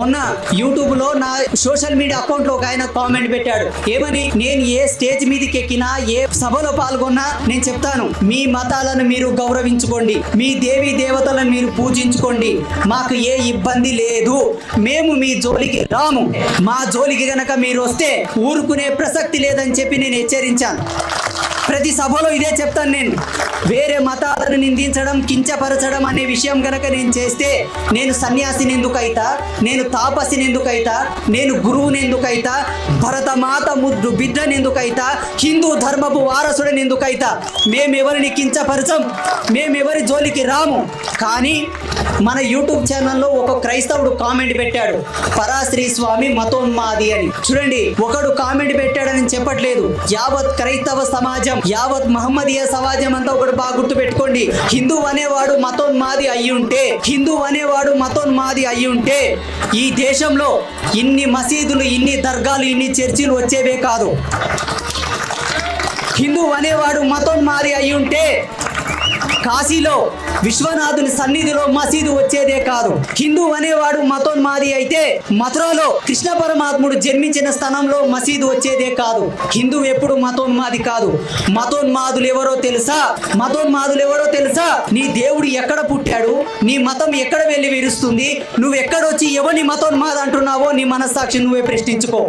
మొన్న యూట్యూబ్ లో నా సోషల్ మీడియా అకౌంట్ లో ఒక ఆయన కామెంట్ పెట్టాడు. ఏమని? నేను ఏ స్టేజ్ మీదకి ఎక్కినా, ఏ సభలో పాల్గొన్నా నేను చెప్తాను, మీ మతాలను మీరు గౌరవించుకోండి, మీ దేవీ దేవతలను మీరు పూజించుకోండి, మాకు ఏ ఇబ్బంది లేదు, మేము మీ జోలికి రాము, మా జోలికి గనక మీరు వస్తే ఊరుకునే ప్రసక్తి లేదని చెప్పి నేను హెచ్చరించాను. ప్రతి సభలో ఇదే చెప్తాను. నేను వేరే మతాలను నిందించడం, కించపరచడం అనే విషయం గనక నేను చేస్తే నేను సన్యాసిని ఎందుకైతా, నేను తాపసిని ఎందుకైతా, నేను గురువుని ఎందుకైతా, భరతమాత ముద్దు బిడ్డని ఎందుకైతా, హిందూ ధర్మపు వారసుడిని ఎందుకైతా. మేమెవరిని కించపరచం, మేమెవరి జోలికి రాము. కానీ మన యూట్యూబ్ ఛానల్లో ఒక క్రైస్తవుడు కామెంట్ పెట్టాడు, పరాశ్రీ స్వామి మతోన్మాది అని. చూడండి, ఒకడు కామెంట్ పెట్టాడని చెప్పట్లేదు, యావత్ క్రైస్తవ సమాజం, యావత్ మహమ్మదీయ సమాజం అంతా ఒకటి బాగా గుర్తు పెట్టుకోండి. హిందూ అనేవాడు మతోన్మాది అయ్యుంటే, హిందూ అనేవాడు మతోన్మాది అయ్యుంటే ఈ దేశంలో ఇన్ని మసీదులు, ఇన్ని దర్గాలు, ఇన్ని చర్చిలు వచ్చేవే కాదు. హిందూ అనేవాడు మతోన్మాది అయ్యుంటే కాశీలో విశ్వనాథుని సన్నిధిలో మసీదు వచ్చేదే కాదు. హిందూ అనేవాడు మతోన్మాది అయితే మథురలో కృష్ణ పరమాత్ముడు జన్మించిన స్థలంలో మసీదు వచ్చేదే కాదు. హిందూ ఎప్పుడు మతోన్మాది కాదు. మతోన్మాదులు ఎవరో తెలుసా? మతోన్మాదులు ఎవరో తెలుసా? నీ దేవుడు ఎక్కడ పుట్టాడు, నీ మతం ఎక్కడ వెళ్ళి విరుస్తుంది, నువ్వు ఎక్కడొచ్చి ఎవరిని మతోన్మాది అంటున్నావో నీ మనస్సాక్షి నువ్వే ప్రశ్నించుకో.